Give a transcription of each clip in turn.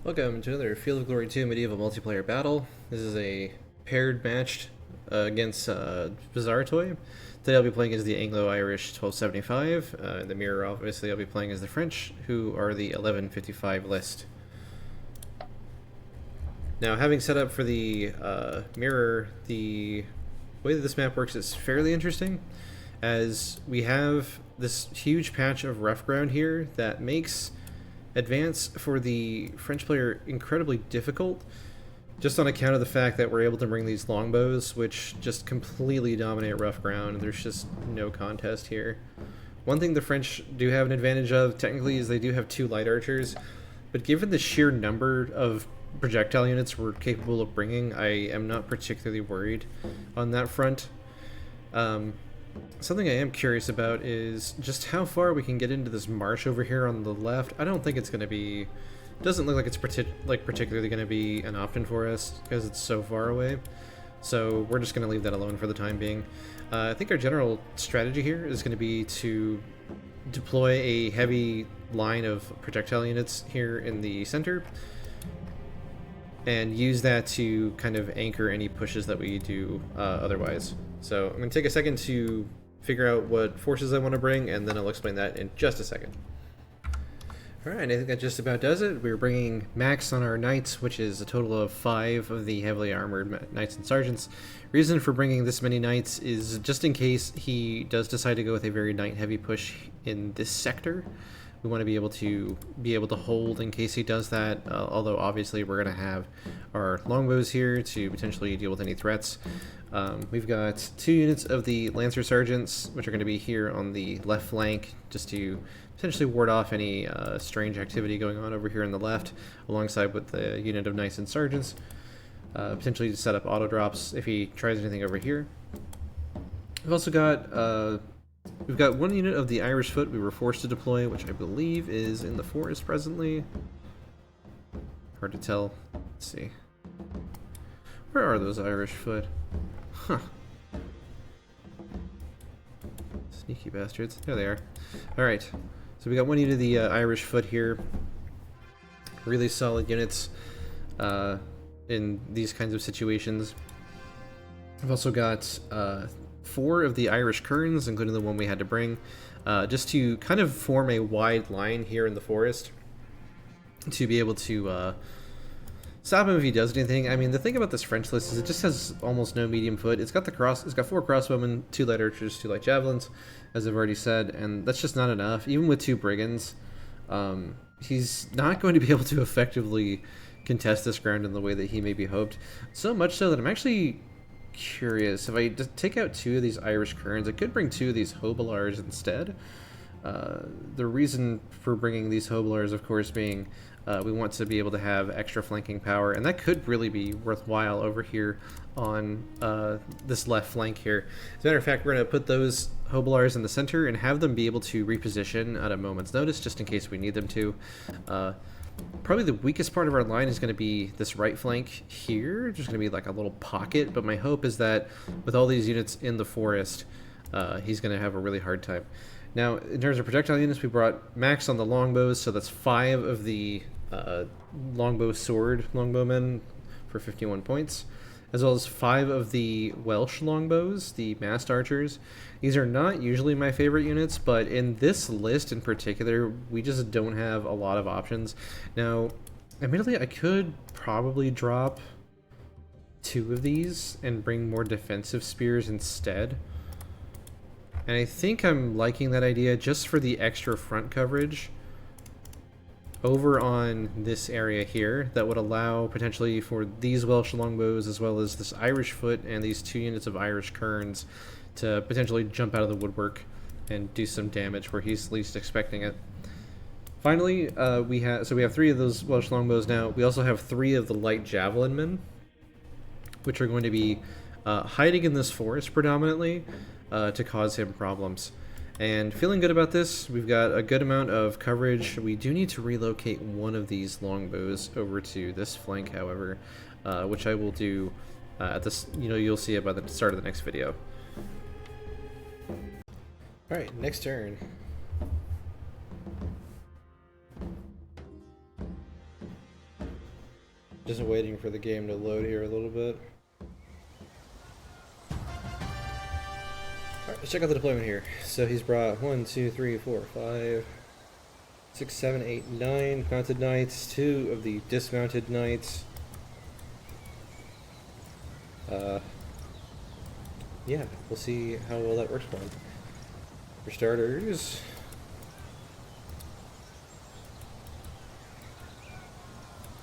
Welcome to another Field of Glory 2 medieval multiplayer battle. This is a paired match against Bizarre Toy. Today I'll be playing as the Anglo-Irish 1275. In the mirror, obviously, I'll be playing as the French, who are the 1155 list. Now, having set up for the mirror, the way that this map works is fairly interesting, as we have this huge patch of rough ground here that makes advance for the French player incredibly difficult, just on account of the fact that we're able to bring these longbows, which just completely dominate rough ground. There's just no contest here. One thing the French do have an advantage of, technically, is they do have 2 light archers, but given the sheer number of projectile units we're capable of bringing, I am not particularly worried on that front. Something I am curious about is just how far we can get into this marsh over here on the left. I don't think it's going to be... doesn't look like it's particularly going to be an option for us because it's so far away. So we're just going to leave that alone for the time being. I think our general strategy here is going to be to deploy a heavy line of projectile units here in the center and use that to kind of anchor any pushes that we do otherwise. So I'm going to take a second to figure out what forces I want to bring, and then I'll explain that in just a second. Alright, I think that just about does it. We're bringing max on our knights, which is a total of 5 of the heavily armored knights and sergeants. Reason for bringing this many knights is just in case he does decide to go with a very knight-heavy push in this sector. We want to be able to hold in case he does that, although obviously we're going to have our longbows here to potentially deal with any threats. We've got 2 units of the Lancer Sergeants, which are going to be here on the left flank, just to potentially ward off any strange activity going on over here on the left, alongside with the unit of Knights and Sergeants, potentially to set up auto drops if he tries anything over here. We've also got we've got 1 unit of the Irish Foot we were forced to deploy, which I believe is in the forest presently. Hard to tell. Let's see. Where are those Irish Foot? Huh. Sneaky bastards. There they are. Alright. So we got 1 unit of the Irish Foot here. Really solid units in these kinds of situations. I've also got 4 of the Irish Kerns, including the one we had to bring, just to kind of form a wide line here in the forest to be able to stop him if he does anything. I mean, the thing about this French list is it just has almost no medium foot. It's got 4 crossbowmen, 2 light archers, 2 light javelins, as I've already said, and that's just not enough. Even with 2 brigands, he's not going to be able to effectively contest this ground in the way that he maybe hoped. So much so that I'm actually curious. If I just take out 2 of these Irish Kerns, I could bring 2 of these Hobilars instead. The reason for bringing these Hobilars, of course, being we want to be able to have extra flanking power, and that could really be worthwhile over here on this left flank here. As a matter of fact, we're going to put those Hobilars in the center and have them be able to reposition at a moment's notice, just in case we need them to. Probably the weakest part of our line is going to be this right flank here. There's going to be like a little pocket, but my hope is that with all these units in the forest, he's going to have a really hard time. Now, in terms of projectile units, we brought max on the longbows, so that's 5 of the longbow sword longbowmen for 51 points, as well as 5 of the Welsh longbows, the massed archers. These are not usually my favorite units, but in this list in particular, we just don't have a lot of options. Now, admittedly, I could probably drop 2 of these and bring more defensive spears instead. And I think I'm liking that idea just for the extra front coverage over on this area here that would allow potentially for these Welsh longbows as well as this Irish Foot and these 2 units of Irish Kerns to potentially jump out of the woodwork and do some damage where he's least expecting it. Finally, we have 3 of those Welsh longbows now. We also have 3 of the light javelin men, which are going to be hiding in this forest predominantly to cause him problems. And feeling good about this. We've got a good amount of coverage. We do need to relocate 1 of these longbows over to this flank, however, which I will do at this. You'll see it by the start of the next video. All right, next turn. Just waiting for the game to load here a little bit. Alright, let's check out the deployment here. So he's brought 1, 2, 3, 4, 5, 6, 7, 8, 9 mounted knights, 2 of the dismounted knights. Yeah, we'll see how well that works for him. For starters,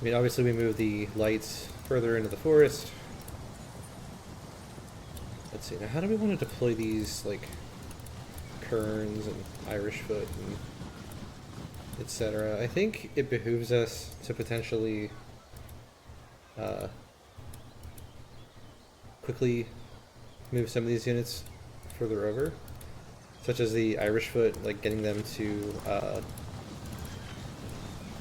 I mean, obviously we move the lights further into the forest. Let's see, now how do we want to deploy these, like, kerns and Irish foot and etc.? I think it behooves us to potentially quickly move some of these units further over, such as the Irish foot, like getting them to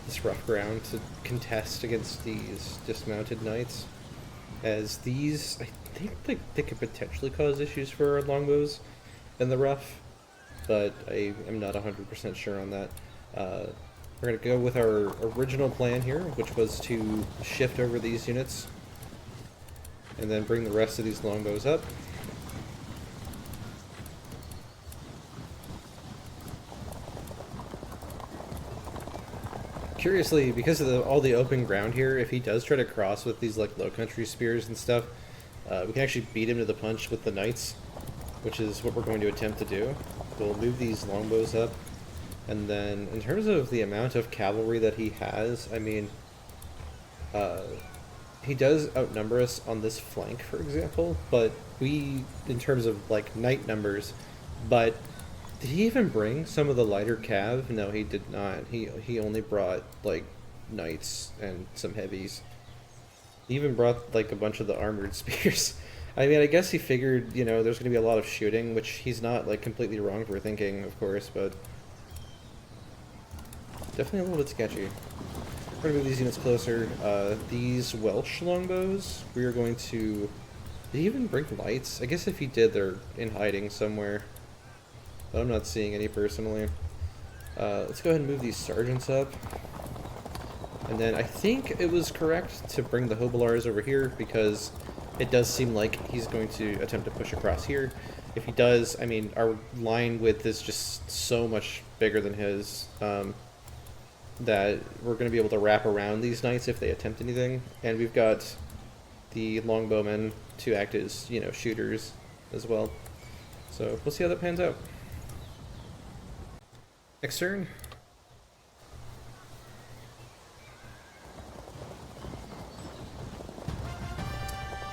this rough ground to contest against these dismounted knights, as these, I think they could potentially cause issues for our longbows in the rough, but I am not 100% sure on that. We're going to go with our original plan here, which was to shift over these units and then bring the rest of these longbows up. Curiously, because of all the open ground here, if he does try to cross with these like low country spears and stuff, we can actually beat him to the punch with the knights, which is what we're going to attempt to do. We'll move these longbows up, and then in terms of the amount of cavalry that he has, I mean, he does outnumber us on this flank, for example, but we, in terms of like knight numbers, but did he even bring some of the lighter cav? No, he did not. He only brought like knights and some heavies. He even brought like a bunch of the armored spears. I mean, I guess he figured, you know, there's going to be a lot of shooting, which he's not like completely wrong for thinking, of course, but definitely a little bit sketchy. We're going to move these units closer. These Welsh longbows, we are going to... Did he even bring lights? I guess if he did, they're in hiding somewhere. But I'm not seeing any personally. Let's go ahead and move these sergeants up. And then I think it was correct to bring the Hobilars over here, because it does seem like he's going to attempt to push across here. If he does, I mean, our line width is just so much bigger than his, that we're going to be able to wrap around these knights if they attempt anything. And we've got the longbowmen to act as, you know, shooters as well. So we'll see how that pans out. Next turn.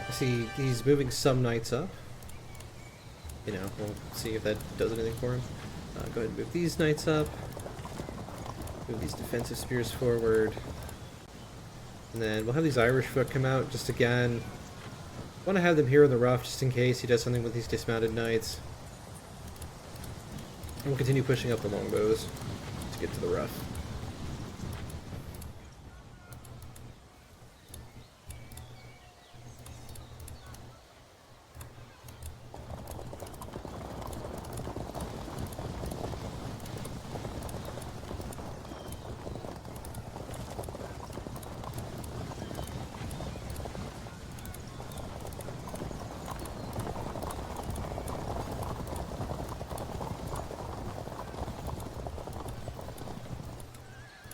I see he's moving some knights up. You know, we'll see if that does anything for him. Go ahead and move these knights up. Move these defensive spears forward. And then we'll have these Irish foot come out just again. Want to have them here in the rough just in case he does something with these dismounted knights. And we'll continue pushing up the longbows to get to the rough.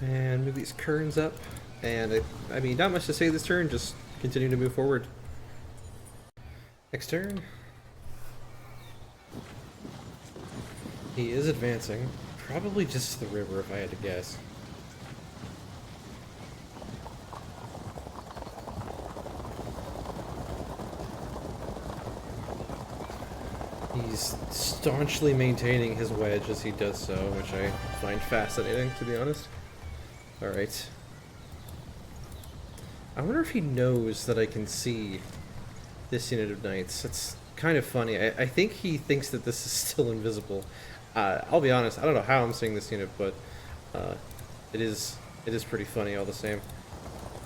And move these kerns up. And I mean, not much to say this turn, just continue to move forward. Next turn. He is advancing. Probably just the river if I had to guess. He's staunchly maintaining his wedge as he does so, which I find fascinating, to be honest. Alright. I wonder if he knows that I can see this unit of knights. That's kind of funny. I think he thinks that this is still invisible. I'll be honest, I don't know how I'm seeing this unit, but it is pretty funny all the same.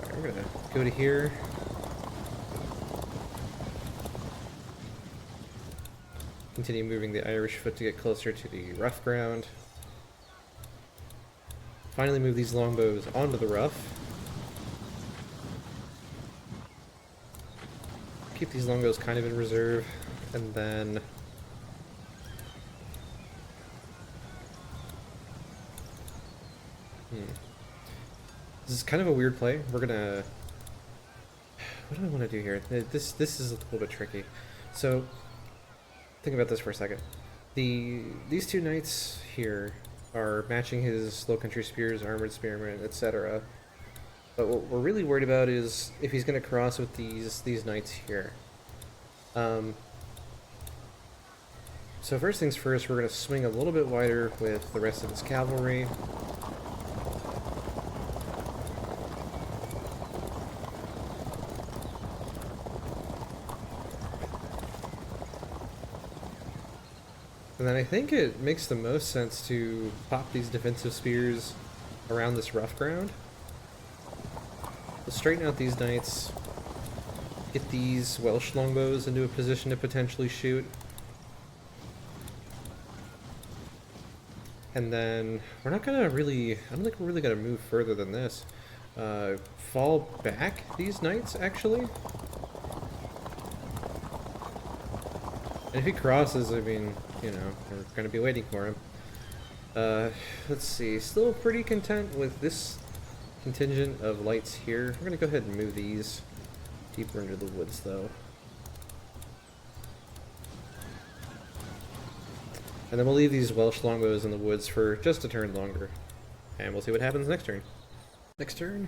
Alright, we're gonna go to here. Continue moving the Irish foot to get closer to the rough ground. Finally move these longbows onto the rough. keep these longbows kind of in reserve, and then this is kind of a weird play. We're gonna, what do I want to do here? This is a little bit tricky. So think about this for a second. These two knights here are matching his low country spears, armored spearmen, etc. But what we're really worried about is if he's going to cross with these knights here. So first things first, we're going to swing a little bit wider with the rest of his cavalry. And then I think it makes the most sense to pop these defensive spears around this rough ground. We'll straighten out these knights, get these Welsh longbows into a position to potentially shoot. And then we're not gonna really, I don't think we're really gonna move further than this. Fall back these knights, actually. And if he crosses, I mean, you know, we're going to be waiting for him. Let's see, still pretty content with this contingent of lights here. We're going to go ahead and move these deeper into the woods, though. And then we'll leave these Welsh longbows in the woods for just a turn longer. And we'll see what happens next turn. Next turn.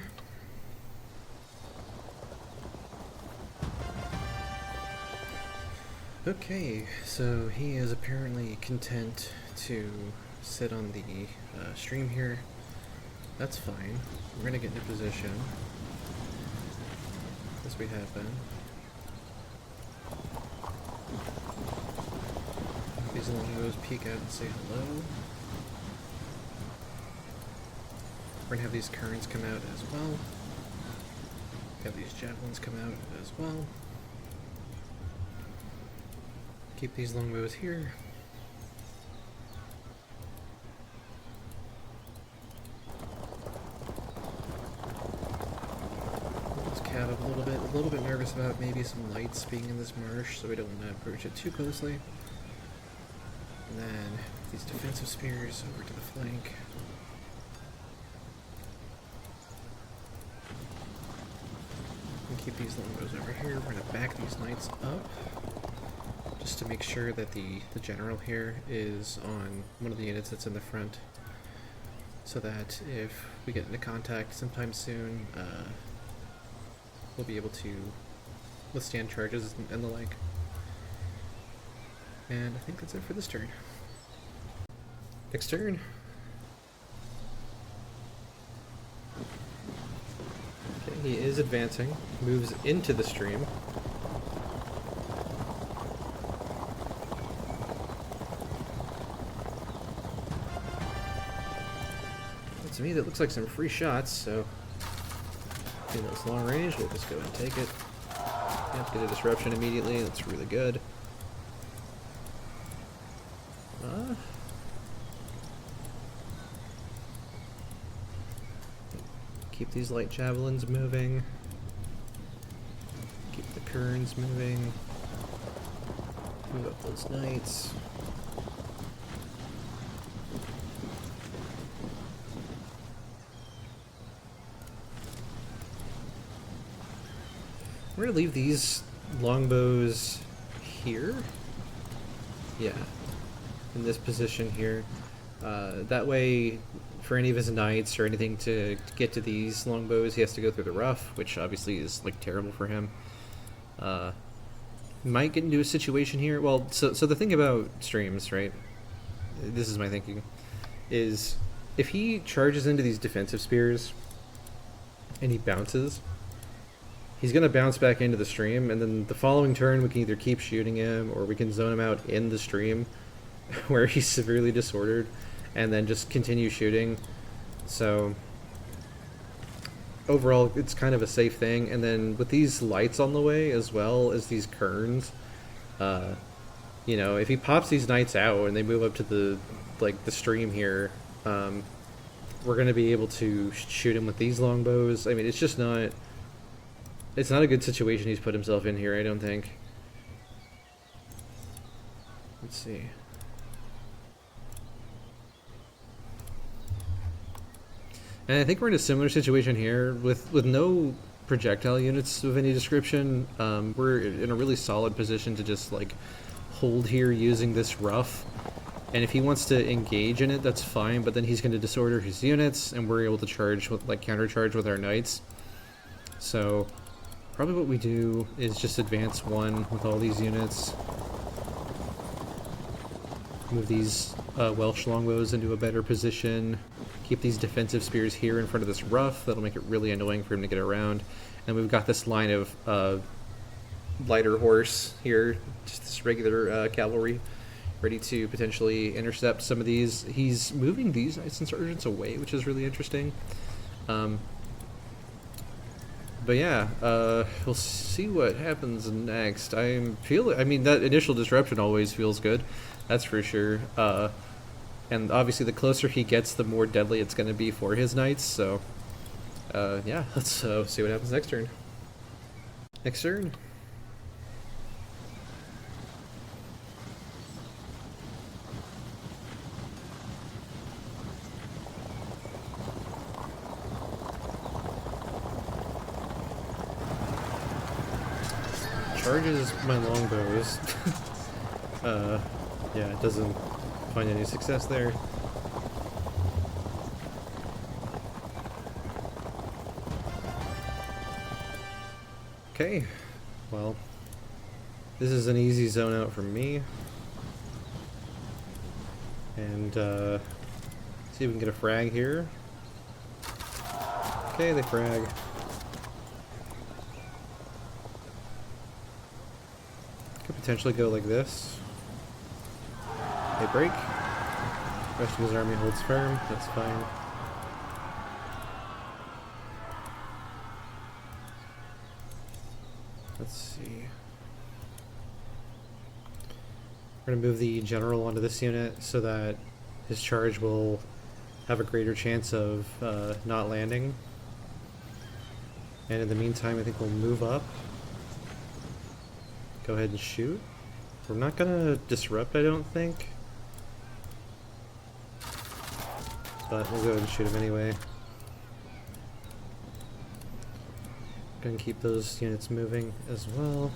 Okay, so he is apparently content to sit on the stream here. That's fine. We're gonna get into position, as we have been. These longbows peek out and say hello. We're gonna have these currents come out as well. Have these javelins come out as well. Keep these longbows here. Let's cab up a little bit nervous about maybe some lights being in this marsh, so we don't want to approach it too closely. And then these defensive spears over to the flank. And keep these longbows over here. We're going to back these knights up, just to make sure that the general here is on one of the units that's in the front, so that if we get into contact sometime soon, we'll be able to withstand charges and the like. And I think that's it for this turn. Next turn. Okay, he is advancing, moves into the stream. To me, that looks like some free shots, so you know, it's long range, we'll just go and take it. Yep, get a disruption immediately, that's really good. Keep these light javelins moving. Keep the kerns moving. Move up those knights. We're gonna leave these longbows here. Yeah, in this position here. That way, for any of his knights or anything to get to these longbows, he has to go through the rough, which obviously is like terrible for him. Might get into a situation here. Well, so the thing about streams, right? This is my thinking, is if he charges into these defensive spears and he bounces, he's going to bounce back into the stream, and then the following turn we can either keep shooting him or we can zone him out in the stream where he's severely disordered and then just continue shooting. So overall it's kind of a safe thing. And then with these lights on the way as well as these kerns, you know, if he pops these knights out and they move up to the stream here, we're going to be able to shoot him with these longbows. I mean, it's just not It's not a good situation he's put himself in here, I don't think. Let's see. And I think we're in a similar situation here with no projectile units of any description. We're in a really solid position to just like hold here using this rough. And if he wants to engage in it, that's fine, but then he's going to disorder his units, and we're able to charge with, like, countercharge with our knights. So, probably what we do is just advance one with all these units. Move these Welsh longbows into a better position. Keep these defensive spears here in front of this rough. That'll make it really annoying for him to get around. And we've got this line of lighter horse here, just this regular cavalry, ready to potentially intercept some of these. He's moving these knights and sergeants away, which is really interesting. But yeah, we'll see what happens next. I mean, that initial disruption always feels good, that's for sure. And obviously the closer he gets, the more deadly it's going to be for his knights, so yeah, let's see what happens next turn. Next turn. Charges my longbows. Yeah, it doesn't find any success there. Okay, well, this is an easy zone out for me. And see if we can get a frag here. Okay, they frag. Could potentially go like this. They break. The rest of his army holds firm. That's fine. Let's see. We're going to move the general onto this unit so that his charge will have a greater chance of not landing. And in the meantime, I think we'll move up. Go ahead and shoot. We're not going to disrupt, I don't think. But we'll go ahead and shoot him anyway. Gonna keep those units moving as well.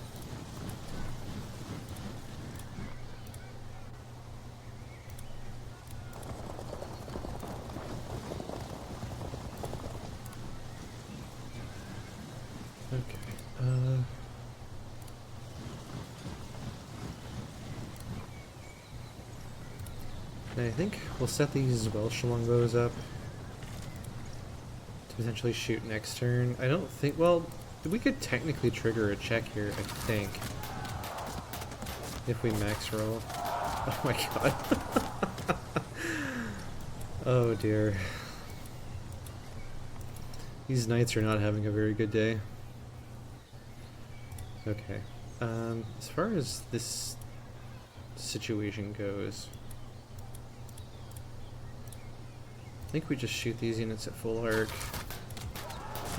Okay. And I think we'll set these Welsh longbows up to potentially shoot next turn. I don't think, well, we could technically trigger a check here, I think. If we max roll. Oh my god. Oh dear. These knights are not having a very good day. Okay. As far as this situation goes, I think we just shoot these units at full arc.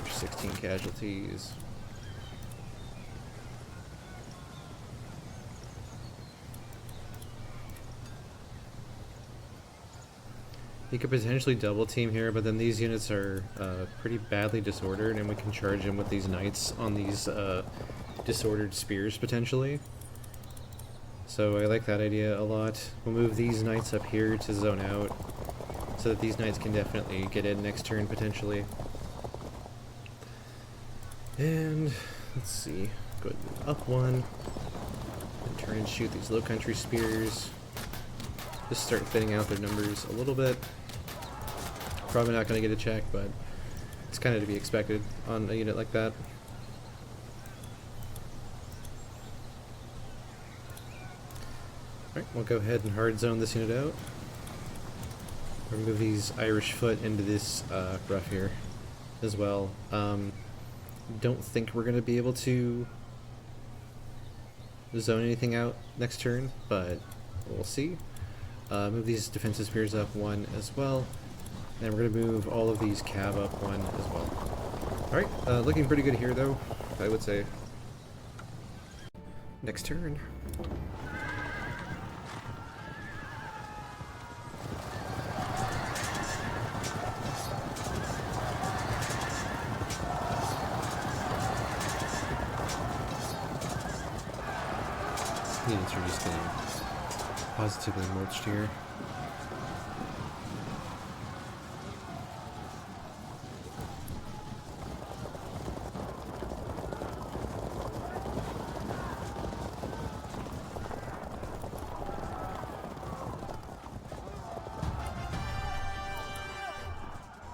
There's 16 casualties. You could potentially double team here, but then these units are pretty badly disordered, and we can charge them with these knights on these disordered spears potentially. So I like that idea a lot. We'll move these knights up here to zone out, so that these knights can definitely get in next turn potentially. And let's see, go ahead and move up one, and turn and shoot these low country spears. Just start thinning out their numbers a little bit. Probably not going to get a check, but it's kind of to be expected on a unit like that. Alright, we'll go ahead and hard zone this unit out. We'll move these Irish foot into this rough here as well. Don't think we're going to be able to zone anything out next turn, but we'll see. Move these defensive spears up one as well, and we're going to move all of these cav up one as well. Alright, looking pretty good here though, I would say. Next turn. Units are just getting positively mulched here.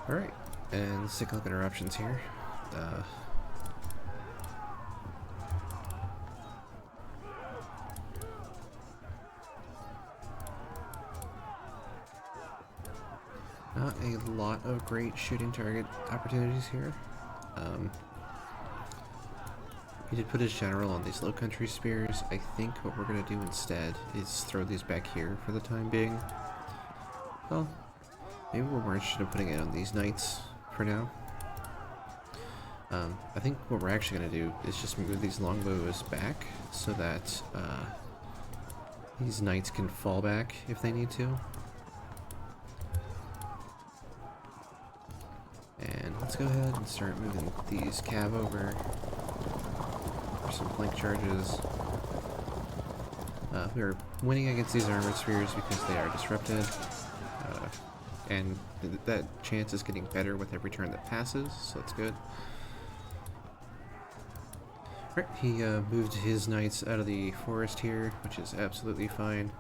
Alright, and let's take a look at our options here. Not a lot of great shooting target opportunities here. He did put his general on these low country spears. I think what we're going to do instead is throw these back here for the time being. Well, maybe we're more interested in putting it on these knights for now. I think what we're actually going to do is just move these longbows back so that these knights can fall back if they need to. And let's go ahead and start moving these cav over for some flank charges. We are winning against these armored spheres because they are disrupted. And that chance is getting better with every turn that passes, so that's good. Right, he moved his knights out of the forest here, which is absolutely fine.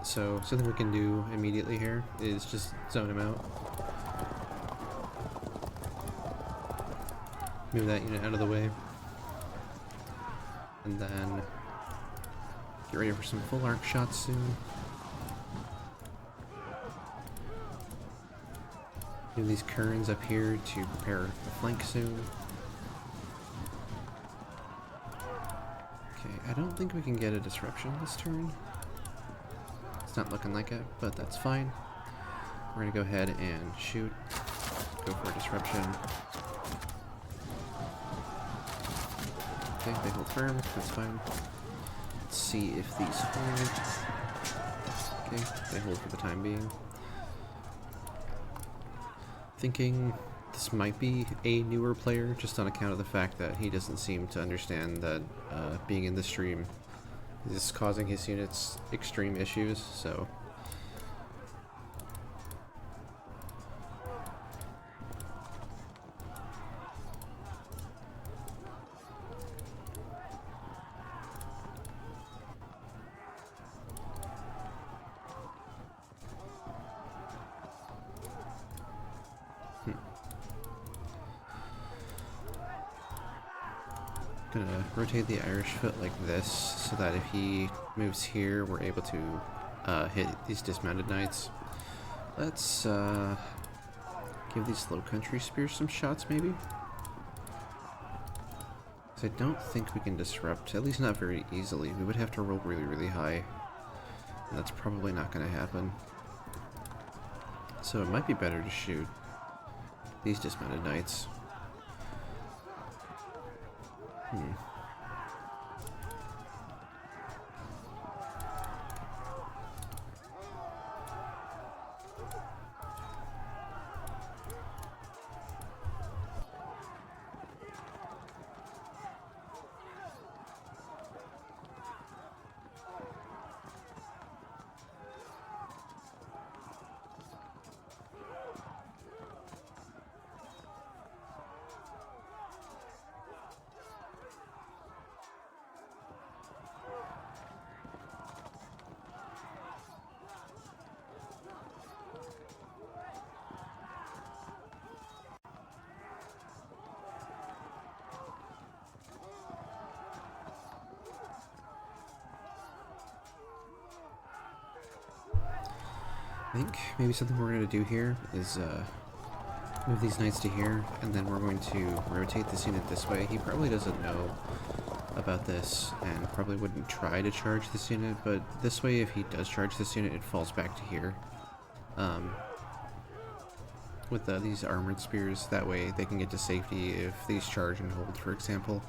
So something we can do immediately here is just zone him out. Move that unit out of the way. And then get ready for some full arc shots soon. Move these kerns up here to prepare the flank soon. Okay, I don't think we can get a disruption this turn. It's not looking like it, but that's fine. We're gonna go ahead and shoot. Go for a disruption. Okay, they hold firm, that's fine. Let's see if these hold. Okay, they hold for the time being. Thinking this might be a newer player, just on account of the fact that he doesn't seem to understand that being in the stream is causing his units extreme issues, so... Gonna rotate the Irish foot like this, so that if he moves here, we're able to hit these dismounted knights. Let's give these low country spears some shots, maybe? Because I don't think we can disrupt, at least not very easily. We would have to roll really, really high, and that's probably not going to happen. So it might be better to shoot these dismounted knights. I think maybe something we're going to do here is move these knights to here, and then we're going to rotate this unit this way. He probably doesn't know about this and probably wouldn't try to charge this unit, but this way if he does charge this unit, it falls back to here. these armored spears. That way they can get to safety if these charge and hold, for example.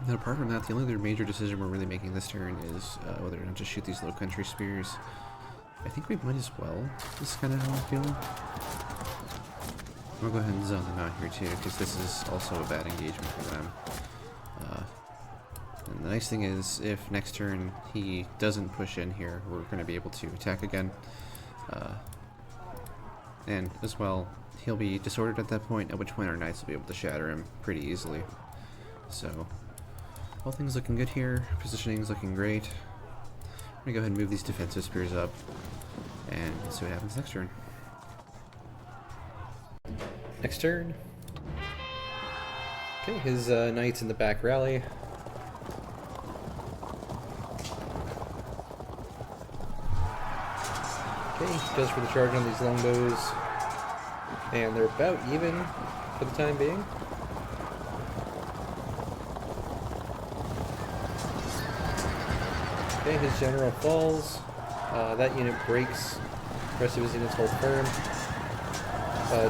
Then apart from that, the only other major decision we're really making this turn is whether or not to shoot these low country spears. I think we might as well. This is kind of how I'm feeling. We'll go ahead and zone them out here too, because this is also a bad engagement for them. And the nice thing is, if next turn he doesn't push in here, we're going to be able to attack again. And as well, he'll be disordered at that point, at which point our knights will be able to shatter him pretty easily. So, all things looking good here. Positioning's looking great. I'm going to go ahead and move these defensive spears up, and see what happens next turn. Next turn. Okay, his knights in the back rally. Okay, goes for the charge on these longbows, and they're about even for the time being. Okay, his general falls. That unit breaks. The rest of his units hold firm.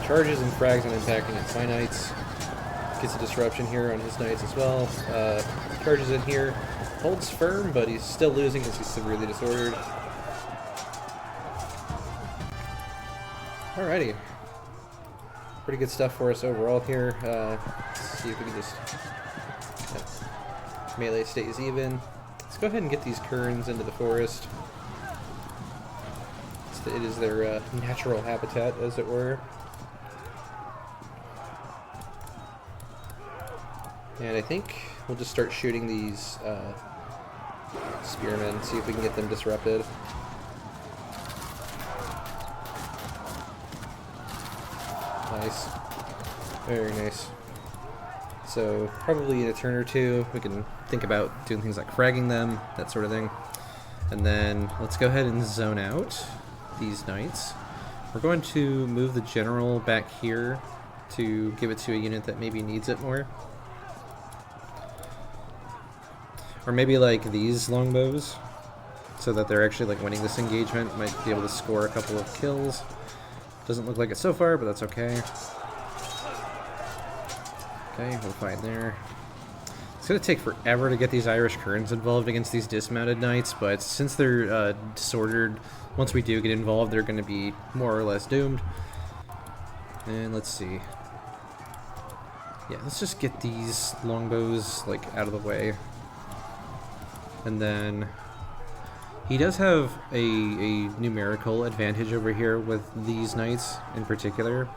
Charges and frags on impacting at my knights. Gets a disruption here on his knights as well. Charges in here. Holds firm, but he's still losing because he's severely disordered. Alrighty. Pretty good stuff for us overall here. Let's see if we can just... Yeah. Melee stays even. Let's go ahead and get these kerns into the forest. It is their natural habitat, as it were. And I think we'll just start shooting these spearmen, see if we can get them disrupted. Nice. Very nice. So, probably in a turn or two, we can think about doing things like fragging them, that sort of thing. And then, let's go ahead and zone out these knights. We're going to move the general back here to give it to a unit that maybe needs it more. Or maybe like these longbows, so that they're actually like winning this engagement, might be able to score a couple of kills. Doesn't look like it so far, but that's okay. Okay, we're fine there. It's going to take forever to get these Irish Kerns involved against these dismounted knights, but since they're disordered, once we do get involved, they're going to be more or less doomed. And let's see. Yeah, let's just get these longbows like out of the way. And then he does have a numerical advantage over here with these knights in particular.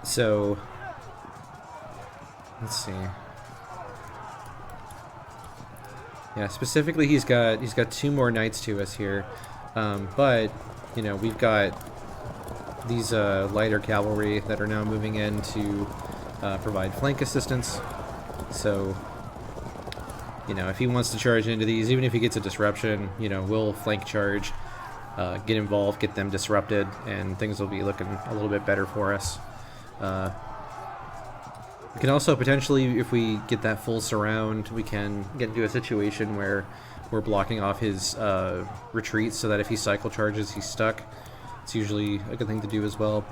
So let's see. Yeah, specifically he's got 2 more knights to us here. But you know, we've got these lighter cavalry that are now moving in to provide flank assistance. So you know, if he wants to charge into these, even if he gets a disruption, you know, we'll flank charge, get involved, get them disrupted, and things will be looking a little bit better for us. We can also potentially, if we get that full surround, we can get into a situation where we're blocking off his retreat so that if he cycle charges, he's stuck. It's usually a good thing to do as well.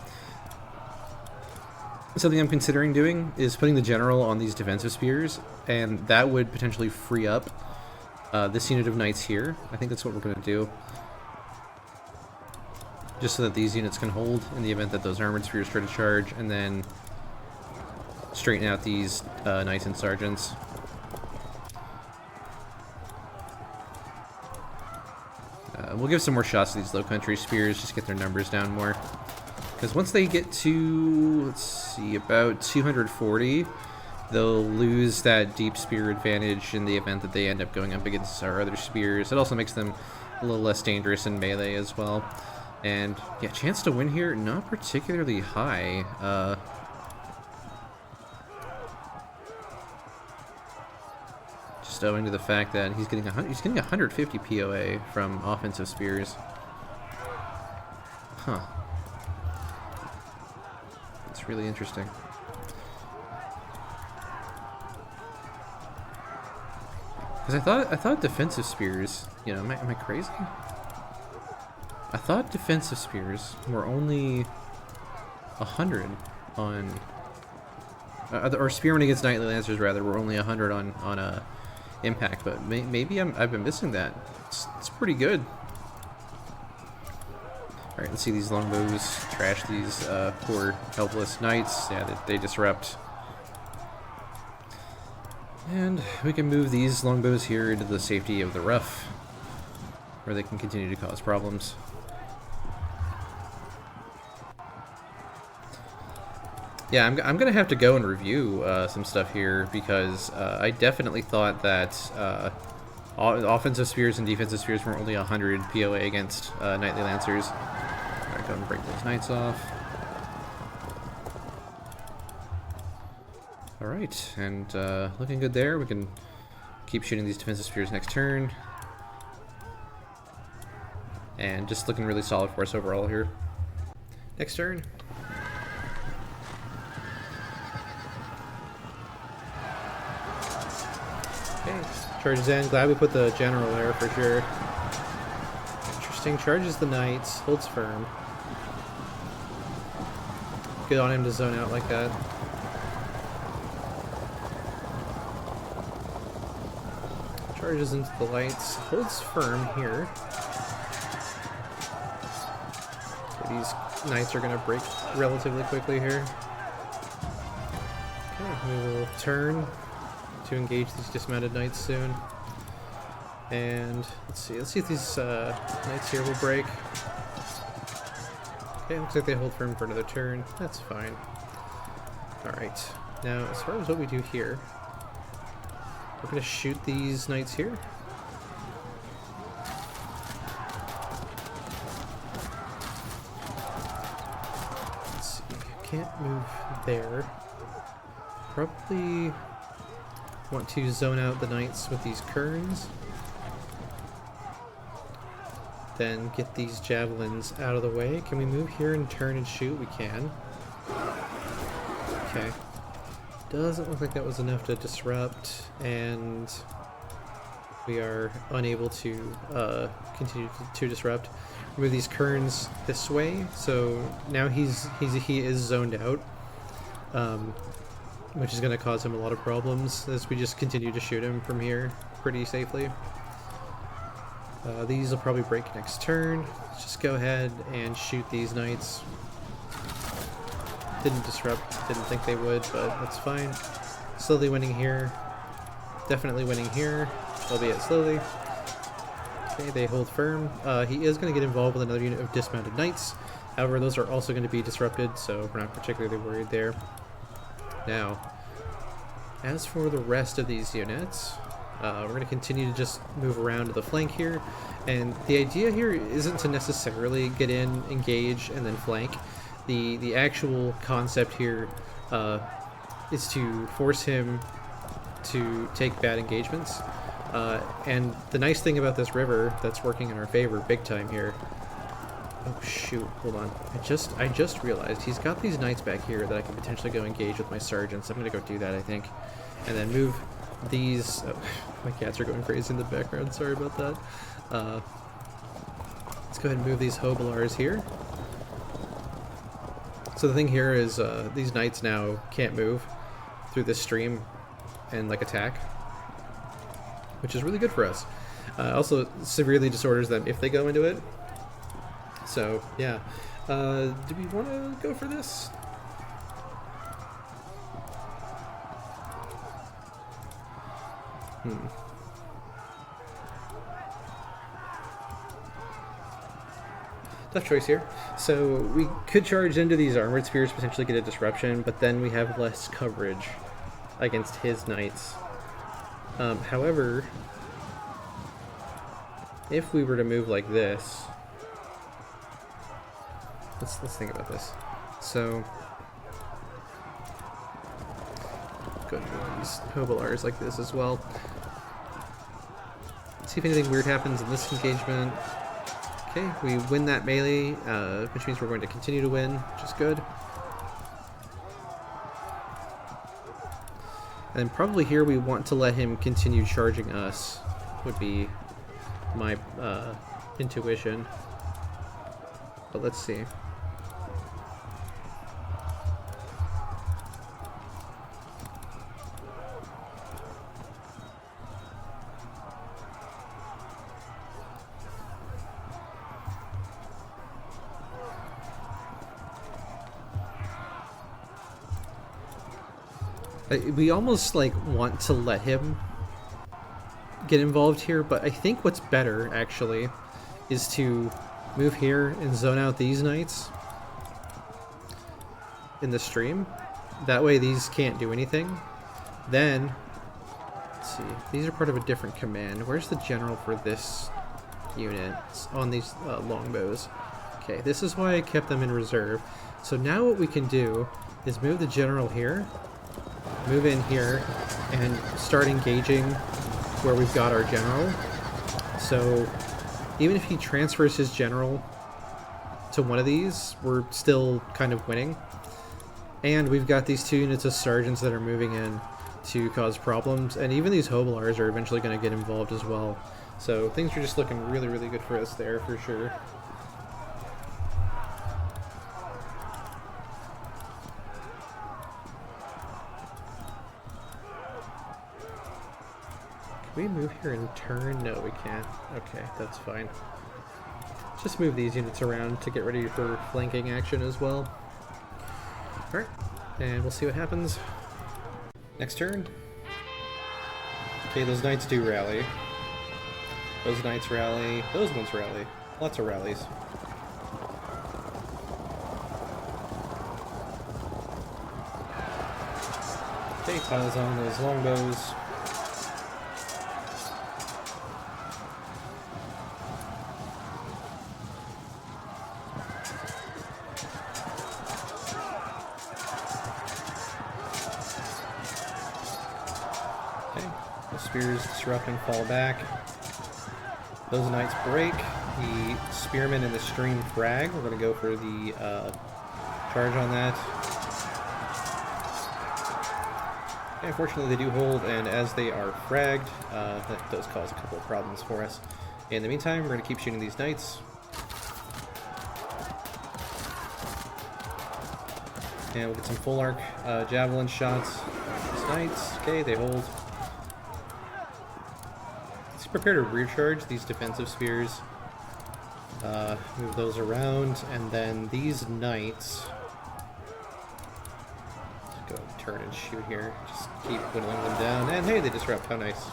Something I'm considering doing is putting the general on these defensive spears, and that would potentially free up this unit of knights here. I think that's what we're going to do. Just so that these units can hold in the event that those armored spears try to charge, and then straighten out these knights and sergeants. We'll give some more shots to these low country spears, just get their numbers down more. Because once they get to, let's see, about 240, they'll lose that deep spear advantage in the event that they end up going up against our other spears. It also makes them a little less dangerous in melee as well. And yeah, chance to win here, not particularly high. Just owing to the fact that he's getting 150 POA from offensive spears. Huh. It's really interesting. Because I thought defensive spears, you know, am I crazy? I thought defensive spears were only 100 on... or spearmen against knightly lancers, rather, were only 100 on impact, but maybe I've been missing that. It's pretty good. Alright, let's see these longbows trash these poor helpless knights. Yeah, they disrupt. And we can move these longbows here into the safety of the rough, where they can continue to cause problems. Yeah, I'm going to have to go and review some stuff here, because I definitely thought that offensive spears and defensive spears were only 100 POA against knightly lancers. Alright, go and break those knights off. Alright, and looking good there. We can keep shooting these defensive spears next turn. And just looking really solid for us overall here. Next turn. Okay, charges in. Glad we put the general there for sure. Interesting. Charges the knights. Holds firm. Good on him to zone out like that. Charges into the lights. Holds firm here. Okay, these knights are going to break relatively quickly here. Okay, we will turn to engage these dismounted knights soon. And let's see if these knights here will break. Okay, looks like they hold firm for another turn. That's fine. Alright, now as far as what we do here, we're going to shoot these knights here. Let's see, can't move there. Probably want to zone out the knights with these kerns. Then get these javelins out of the way. Can we move here and turn and shoot? We can. Okay. Doesn't look like that was enough to disrupt, and we are unable to continue to disrupt. Move these kerns this way, so now he is zoned out, which is going to cause him a lot of problems as we just continue to shoot him from here pretty safely. These will probably break next turn. Let's just go ahead and shoot these knights. Didn't disrupt, didn't think they would, but that's fine. Slowly winning here. Definitely winning here, albeit slowly. Okay, they hold firm. He is going to get involved with another unit of dismounted knights. However, those are also going to be disrupted, so we're not particularly worried there. Now, as for the rest of these units, we're going to continue to just move around to the flank here. And the idea here isn't to necessarily get in, engage, and then flank. The actual concept here is to force him to take bad engagements. And the nice thing about this river that's working in our favor big time here... Oh shoot, hold on. I just realized he's got these knights back here that I can potentially go engage with my sergeants. I'm going to go do that, I think. And then move these... Oh, my cats are going crazy in the background, sorry about that. Let's go ahead and move these hobilars here. So the thing here is these knights now can't move through this stream and like attack, which is really good for us. Also severely disorders them if they go into it. So yeah, do we want to go for this? Tough choice here. So we could charge into these armored spears, potentially get a disruption, but then we have less coverage against his knights. However, if we were to move like this, let's think about this. So go ahead and move these hobilars like this as well. See if anything weird happens in this engagement. Okay, we win that melee, which means we're going to continue to win, which is good. And probably here we want to let him continue charging us, would be my intuition. But let's see. We almost like want to let him get involved here, but I think what's better actually is to move here and zone out these knights in the stream. That way these can't do anything. Then, let's see, these are part of a different command. Where's the general for this unit? It's on these longbows. Okay, this is why I kept them in reserve. So now what we can do is move the general here, move in here, and start engaging where we've got our general. So even if he transfers his general to one of these, we're still kind of winning. And we've got these 2 units of sergeants that are moving in to cause problems, and even these hobilars are eventually going to get involved as well. So things are just looking really, really good for us there for sure. Can we move here in turn? No, we can't. Okay, that's fine. Just move these units around to get ready for flanking action as well. Alright, and we'll see what happens. Next turn. Okay, those knights do rally. Those knights rally. Those ones rally. Lots of rallies. Okay, piles on those longbows. Spears disrupt and fall back. Those knights break. The spearmen in the stream frag. We're going to go for the charge on that. Okay, unfortunately, they do hold, and as they are fragged, that does cause a couple of problems for us. In the meantime, we're going to keep shooting these knights. And we'll get some full arc javelin shots. These knights. Okay, they hold. Prepare to rear charge these defensive spears. Move those around, and then these knights. Let's go turn and shoot here. Just keep whittling them down. And hey, they disrupt. How nice.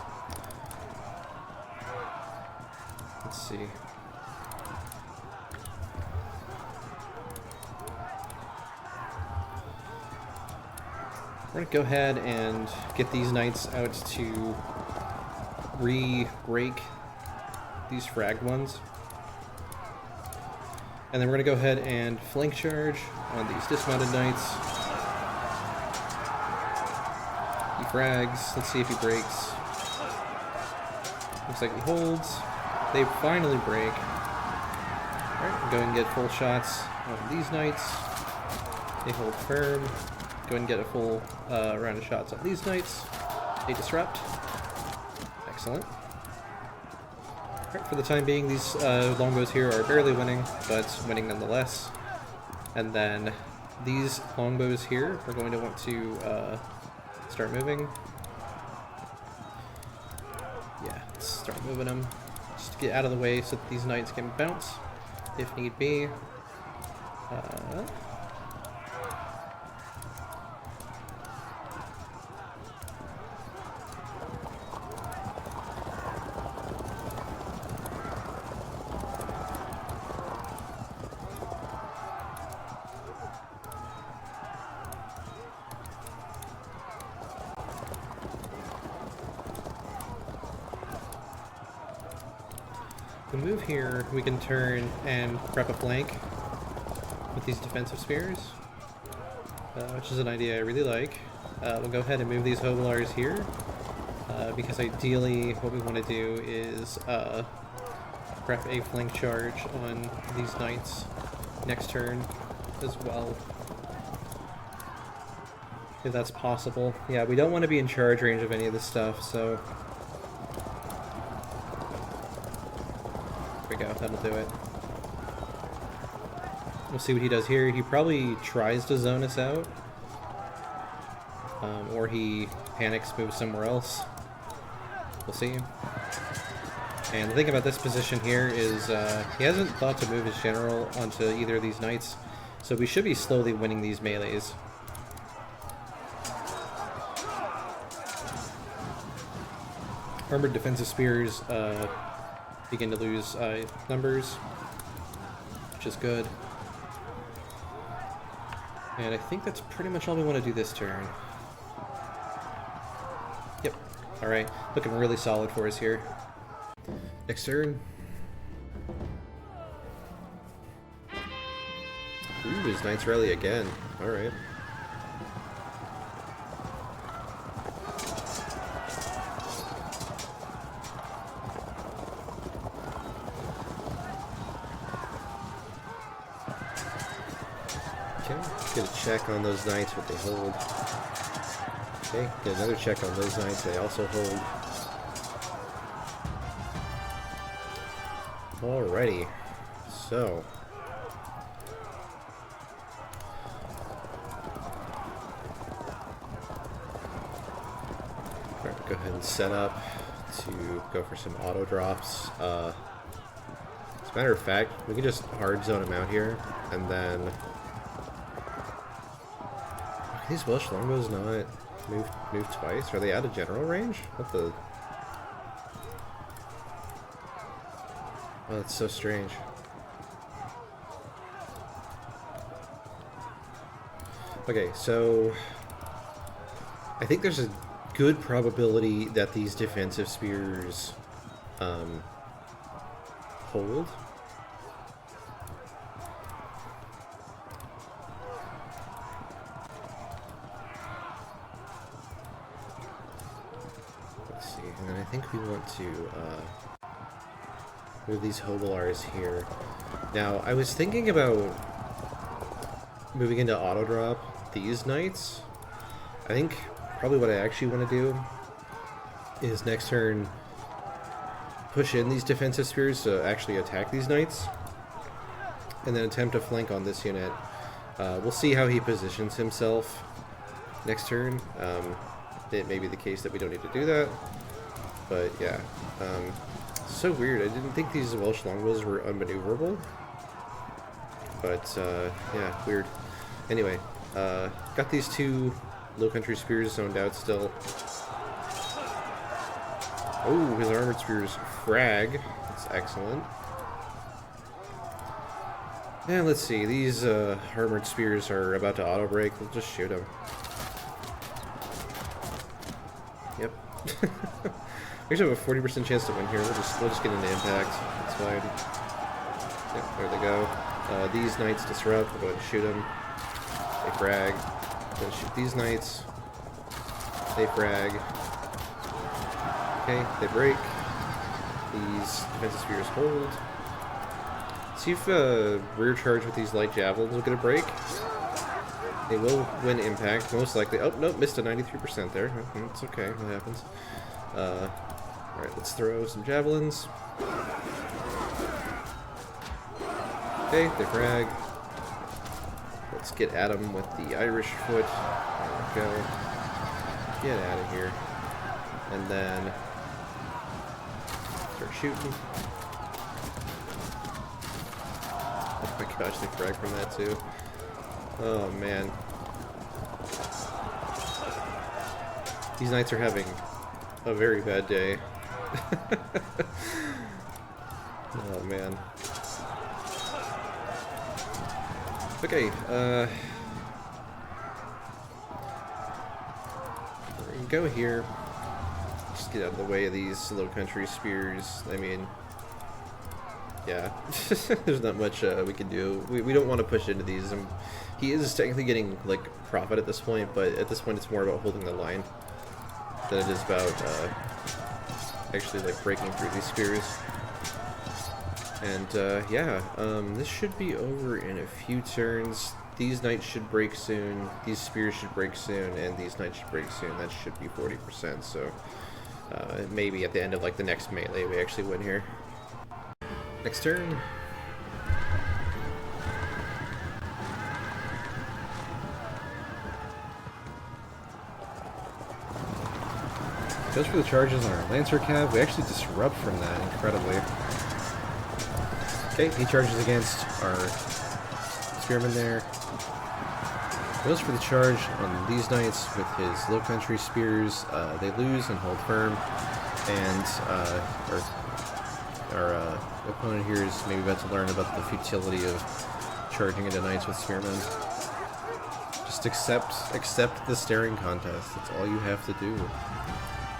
Let's see. We're gonna go ahead and get these knights out to re-break these fragged ones. And then we're going to go ahead and flank charge on these dismounted knights. He frags. Let's see if he breaks. Looks like he holds. They finally break. Alright, we'll go ahead and get full shots on these knights. They hold firm. Go ahead and get a full round of shots on these knights. They disrupt. Excellent. Right, for the time being, these longbows here are barely winning, but winning nonetheless. And then these longbows here are going to want to start moving. Yeah, let's start moving them. Just to get out of the way so that these knights can bounce if need be. We move here, we can turn and prep a flank with these defensive spears, which is an idea I really like. We'll go ahead and move these hobilars here, because ideally what we want to do is prep a flank charge on these knights next turn as well, if that's possible. Yeah, we don't want to be in charge range of any of this stuff, so there we go, that'll do it. We'll see what he does here. He probably tries to zone us out. Or he panics, moves somewhere else. We'll see. And the thing about this position here is he hasn't thought to move his general onto either of these knights, so we should be slowly winning these melees. Armored defensive spears begin to lose numbers, which is good. And I think that's pretty much all we want to do this turn. Yep. Alright, looking really solid for us here. Next turn. Ooh, his Knights rally again. Alright. Okay, get a check on those Knights, what they hold. Okay, get another check on those Knights, they also hold. Alrighty, so go ahead and set up to go for some auto drops. As a matter of fact, we can just hard zone him out here, and then are these Welsh longbows not move twice? Are they out of general range? What the? Oh, that's so strange. Okay, so I think there's a good probability that these defensive spears hold. Let's see, and then I think we want to move these Hobilars here. Now, I was thinking about moving into auto drop these Knights. I think probably what I actually want to do is next turn push in these defensive spears to actually attack these Knights, and then attempt to flank on this unit. We'll see how he positions himself next turn. It may be the case that we don't need to do that, but yeah. So weird, I didn't think these Welsh longbows were unmaneuverable, but yeah, weird. Anyway, got these two low country spears zoned out still. Oh, his armored spears frag. That's excellent. And let's see, these armored spears are about to auto break. We'll just shoot them. Yep. We actually have a 40% chance to win here. We'll just get into impact. It's fine. Yep, there they go. These Knights disrupt. We'll go ahead and shoot them. They frag. Then shoot these Knights. They frag. Okay, they break. These defensive spears hold. See if rear charge with these light javelins will get a break. They will win impact, most likely. Oh, nope, missed a 93% there. It's okay, what happens. Alright, let's throw some javelins. Okay, they frag. Let's get at them with the Irish foot. There we go. Get out of here. And then start shooting. Oh my gosh, they frag from that too. Oh man. These Knights are having a very bad day. Oh man. Okay, we're gonna go here. Just get out of the way of these low country spears. I mean, yeah, there's not much we can do. We don't want to push into these. He is technically getting like profit at this point, but at this point it's more about holding the line than it is about actually like breaking through these spears. And yeah, this should be over in a few turns. These Knights should break soon, these spears should break soon, and these Knights should break soon. That should be 40%, so maybe at the end of like the next melee we actually win here. Next turn. Goes for the charges on our Lancer Cav. We actually disrupt from that, incredibly. Okay, he charges against our Spearman there. Goes for the charge on these knights with his low country spears. They lose and hold firm. And our opponent here is maybe about to learn about the futility of charging into knights with spearmen. Just accept the staring contest. That's all you have to do.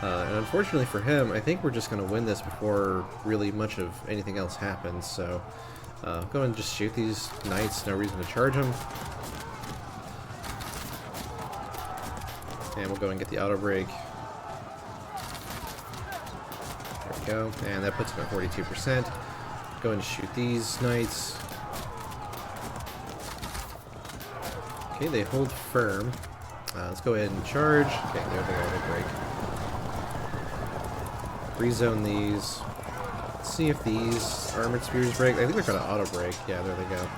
And unfortunately for him, I think we're just going to win this before really much of anything else happens. So go ahead and just shoot these knights. No reason to charge them. And we'll go and get the auto break. There we go. And that puts him at 42%. Go and shoot these knights. Okay, they hold firm. Let's go ahead and charge. Okay, there's the auto break. Rezone these. Let's see if these armored spears break. I think they're going to auto break. Yeah, there they go.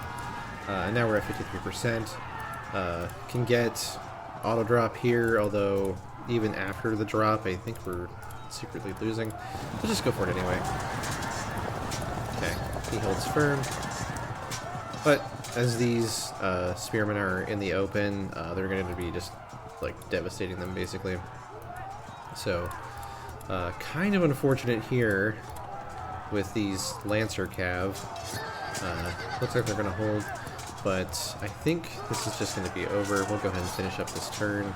And now we're at 53%. Can get auto drop here, although even after the drop, I think we're secretly losing. We'll just go for it anyway. Okay, he holds firm. But as these spearmen are in the open, they're going to be just like devastating them basically. So kind of unfortunate here with these Lancer Cav. Looks like they're going to hold, but I think this is just going to be over. We'll go ahead and finish up this turn.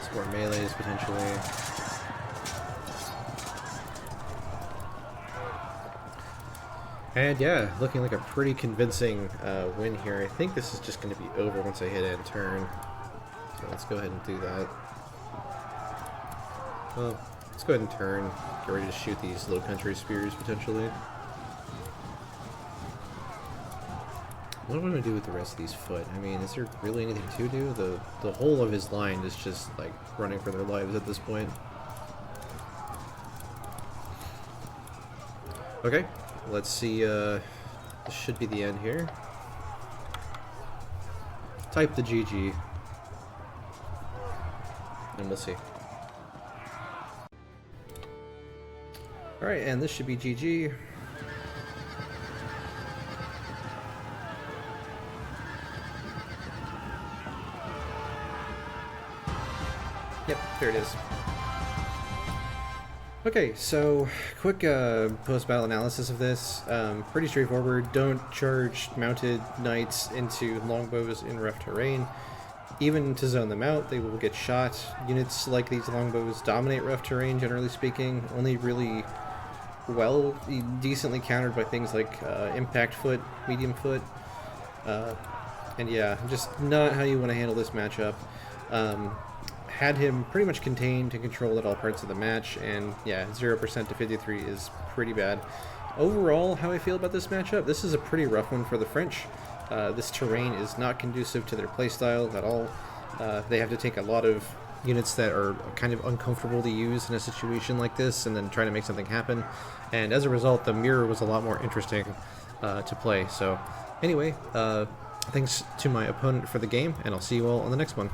Some more melees potentially. And yeah, looking like a pretty convincing win here. I think this is just going to be over once I hit end turn. So let's go ahead and do that. Well, let's go ahead and turn. Get ready to shoot these low country spears potentially. What am I going to do with the rest of these foot? I mean, is there really anything to do? The whole of his line is just like running for their lives at this point. Okay. Let's see, this should be the end here. Type the GG. And we'll see. Alright, and this should be GG. Yep, there it is. Okay, so quick post-battle analysis of this. Pretty straightforward. Don't charge mounted knights into longbows in rough terrain. Even to zone them out, they will get shot. Units like these longbows dominate rough terrain, generally speaking. Only really well, decently countered by things like impact foot, medium foot. And yeah, just not how you want to handle this matchup. Had him pretty much contained and controlled at all parts of the match, and yeah, 0% to 53 is pretty bad. Overall, how I feel about this matchup, this is a pretty rough one for the French. This terrain is not conducive to their playstyle at all. They have to take a lot of units that are kind of uncomfortable to use in a situation like this and then try to make something happen, and as a result, the mirror was a lot more interesting to play. So anyway, thanks to my opponent for the game, and I'll see you all on the next one.